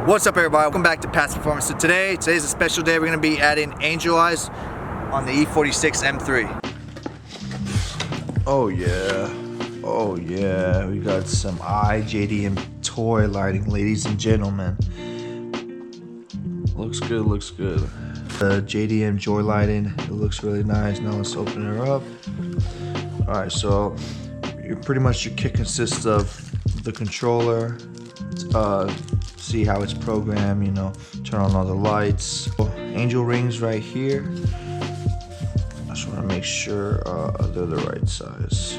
What's up, everybody? Welcome back to Past Performance. So today's a special day. We're going to be adding angel eyes on the E46 M3. Oh yeah, we got some JDM toy lighting, ladies and gentlemen. Looks good. The JDM joy lighting, it looks really nice. Now let's open her up. All right, so pretty much your kit consists of the controller, see how it's programmed, you know, turn on all the lights. Angel rings right here. I just want to make sure they're the right size.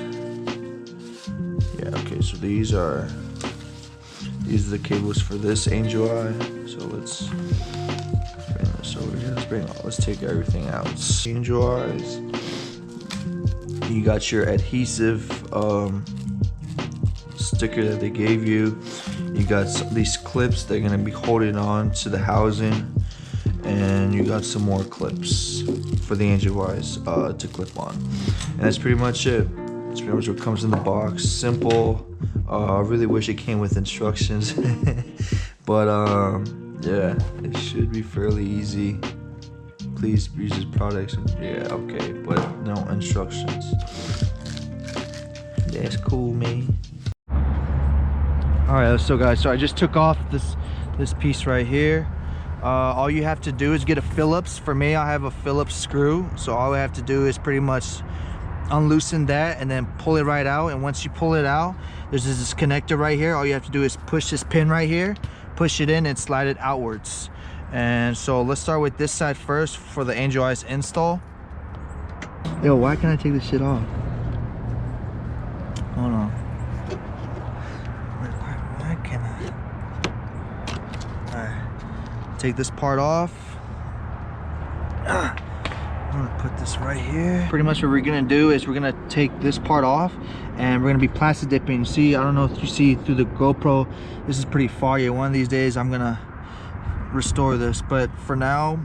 Yeah, okay, so these are the cables for this angel eye. So let's bring this over here. Let's take everything out. Angel eyes. You got your adhesive sticker that they gave you. You got these clips that are going to be holding on to the housing, and you got some more clips for the angel eyes to clip on, and that's pretty much it. That's pretty much what comes in the box. Simple. I really wish it came with instructions, but yeah, it should be fairly easy. Please use this product. Yeah, okay, but no instructions. That's cool, man. Alright, so guys, I just took off this piece right here. All you have to do is get a Phillips. For me, I have a Phillips screw, so all I have to do is pretty much unloosen that and then pull it right out. And once you pull it out, there's this connector right here. All you have to do is push this pin right here, push it in and slide it outwards. And so let's start with this side first for the angel eyes install. Yo, why can't I take this shit off? Hold on. Why can't I? Alright. Take this part off. I'm gonna put this right here. Pretty much what we're gonna do is we're gonna take this part off and we're gonna be plastic dipping. See, I don't know if you see through the GoPro, this is pretty far. Yeah, one of these days I'm gonna restore this, but for now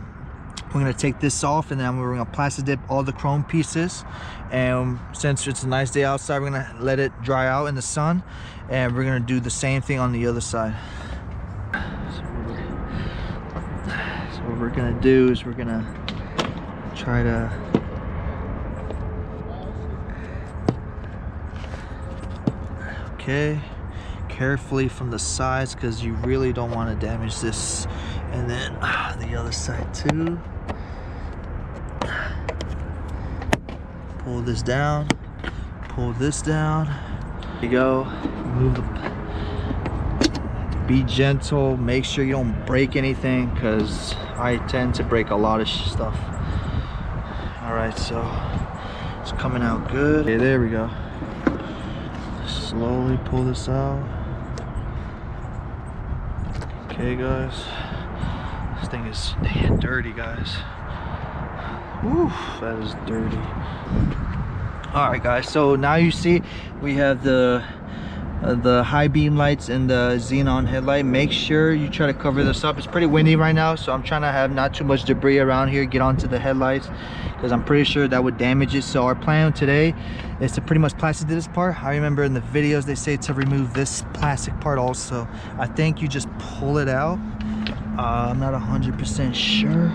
we're gonna take this off and then we're gonna plastic dip all the chrome pieces. And since it's a nice day outside, we're gonna let it dry out in the sun, and we're gonna do the same thing on the other side. So what we're gonna do is we're gonna try to carefully from the sides, because you really don't want to damage this. And then the other side too. Pull this down, pull this down. There you go. Move be gentle, make sure you don't break anything, because I tend to break a lot of stuff. Alright, so it's coming out good. Okay, there we go. Slowly pull this out. Okay guys, this thing is dirty, guys. Woo, that is dirty. Alright guys, so now you see we have the high beam lights and the xenon headlight. Make sure you try to cover this up. It's pretty windy right now, so I'm trying to have not too much debris around here get onto the headlights, because I'm pretty sure that would damage it. So our plan today is to pretty much plastic this part. I remember in the videos they say to remove this plastic part also. I think you just pull it out. I'm not 100% sure.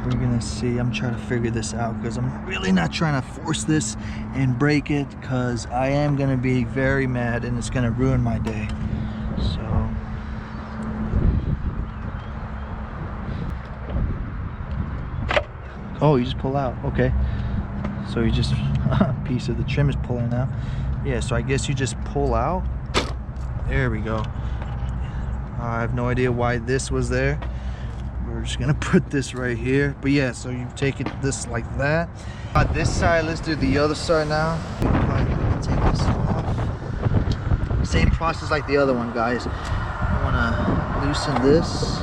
We're gonna see. I'm trying to figure this out, because I'm really not trying to force this and break it, because I am gonna be very mad and it's gonna ruin my day. So oh, you just pull out. Okay, so you just a piece of the trim is pulling out. Yeah, so I guess you just pull out. There we go. I have no idea why this was there. We're just gonna put this right here. But yeah, so you take it this like that. On this side, let's do the other side now. I'm gonna take this off. Same process like the other one, guys. I wanna loosen this.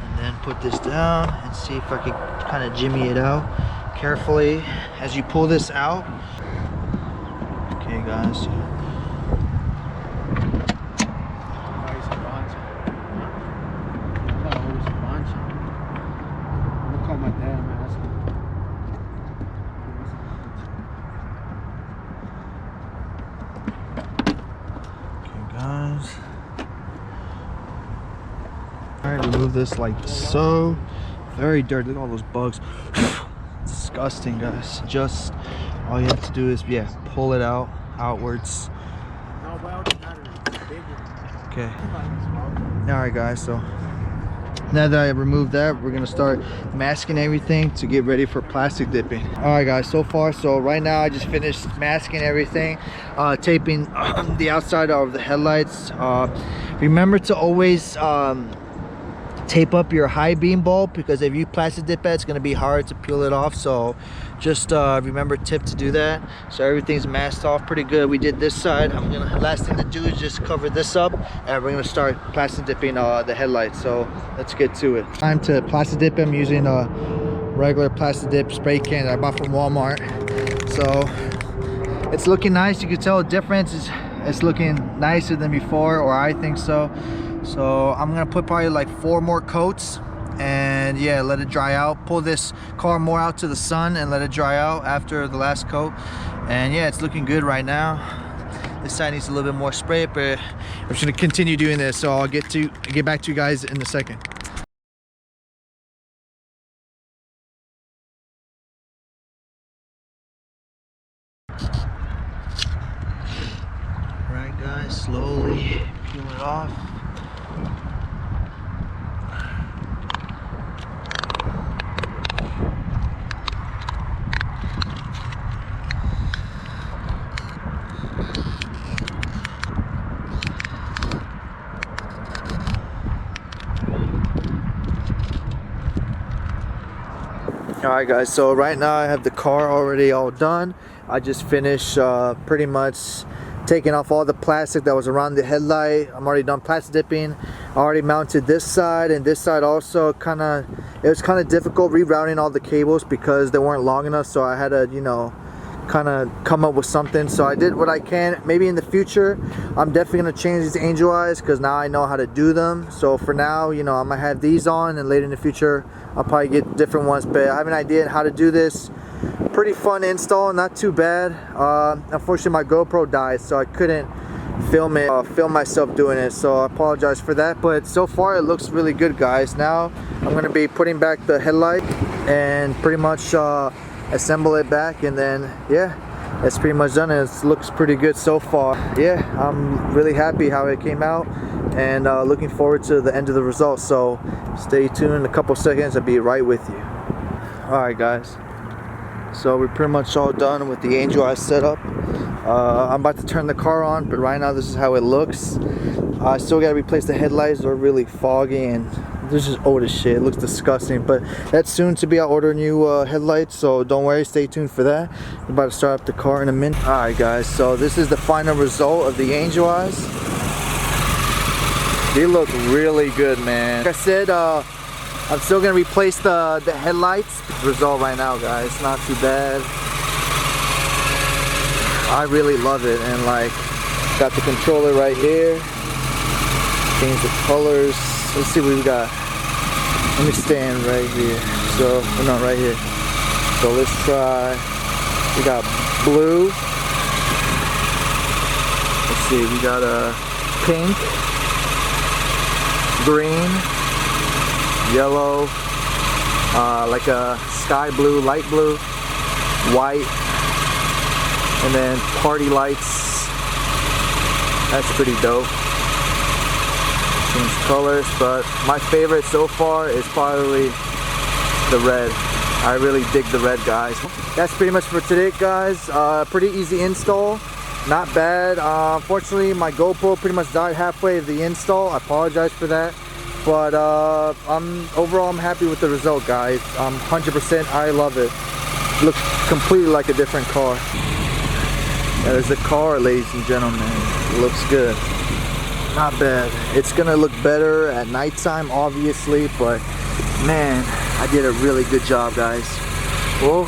And then put this down and see if I can kind of jimmy it out carefully as you pull this out. Okay guys, guys. Alright, remove this like so. Very dirty. Look at all those bugs. Disgusting, guys. Just all you have to do is, yeah, pull it out outwards. Okay. Alright, guys, so now that I removed that, we're gonna start masking everything to get ready for plastic dipping. Alright guys, so right now I just finished masking everything, taping the outside of the headlights. Remember to always tape up your high beam bulb, because if you plastic dip it, it's going to be hard to peel it off. So just remember tip to do that. So everything's masked off pretty good. We did this side. Last thing to do is just cover this up, and we're going to start plastic dipping the headlights. So let's get to it. Time to plastic dip them using a regular plastic dip spray can that I bought from Walmart. So it's looking nice. You can tell the difference. It's looking nicer than before, or I think so. So I'm gonna put probably like 4 more coats, and yeah, let it dry out. Pull this car more out to the sun and let it dry out after the last coat. And yeah, it's looking good right now. This side needs a little bit more spray, but I'm just gonna continue doing this. So I'll get back to you guys in a second. Right, guys, slowly peel it off. Alright guys, so right now I have the car already all done. I just finished pretty much taking off all the plastic that was around the headlight. I'm already done plastic dipping. I already mounted this side and this side also. It was kind of difficult rerouting all the cables because they weren't long enough, so I had to, you know, kind of come up with something. So I did what I can. Maybe in the future I'm definitely going to change these angel eyes, because now I know how to do them. So for now, you know, I'm gonna have these on, and later in the future I'll probably get different ones. But I have an idea on how to do this. Pretty fun install, not too bad. Unfortunately my GoPro died, so I couldn't film myself doing it, so I apologize for that. But so far it looks really good, guys. Now I'm going to be putting back the headlight and pretty much assemble it back, and then yeah, it's pretty much done. It looks pretty good so far. Yeah, I'm really happy how it came out, and looking forward to the end of the results. So stay tuned. In a couple seconds I'll be right with you. Alright guys, so we're pretty much all done with the angel eye setup. I'm about to turn the car on, but right now this is how it looks. I still gotta replace the headlights. They're really foggy and this is old as shit. It looks disgusting, but that's soon to be. I'll order new headlights, so don't worry, stay tuned for that. I'm about to start up the car in a minute. Alright guys, so this is the final result of the angel eyes. They look really good, man. Like I said, I'm still gonna replace the headlights. Result right now, guys, not too bad. I really love it, and like, got the controller right here. Change the colors. Let's see what we got. Let me stand right here. So, no, right here. So let's try. We got blue. Let's see. We got a pink, green, yellow, like a sky blue, light blue, white, and then party lights. That's pretty dope. Change colors, but my favorite so far is probably the red. I really dig the red, guys. That's pretty much for today, guys. Pretty easy install, not bad. Unfortunately my GoPro pretty much died halfway of the install. I apologize for that, but overall I'm happy with the result, guys. 100%. I love it. It looks completely like a different car. That is the car, ladies and gentlemen. It looks good. Not bad. It's gonna look better at nighttime, obviously, but man, I did a really good job, guys. Well,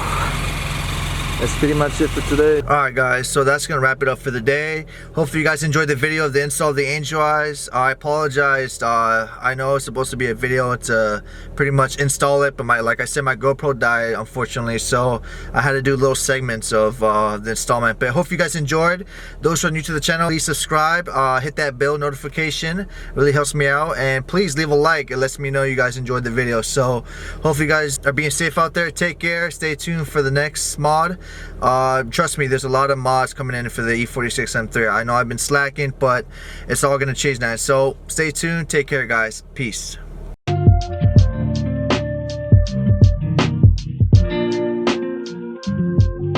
that's pretty much it for today. Alright guys, so that's gonna wrap it up for the day. Hopefully you guys enjoyed the video of the install of the Angel Eyes. I apologized. I know it's supposed to be a video to pretty much install it, but like I said, my GoPro died unfortunately, so I had to do little segments of the installment. But I hope you guys enjoyed. Those who are new to the channel, please subscribe, hit that bell notification. It really helps me out, and please leave a like. It lets me know you guys enjoyed the video. So hopefully you guys are being safe out there. Take care. Stay tuned for the next mod. Trust me, there's a lot of mods coming in for the E46 M3. I know I've been slacking, but it's all gonna change now. So stay tuned. Take care, guys. Peace.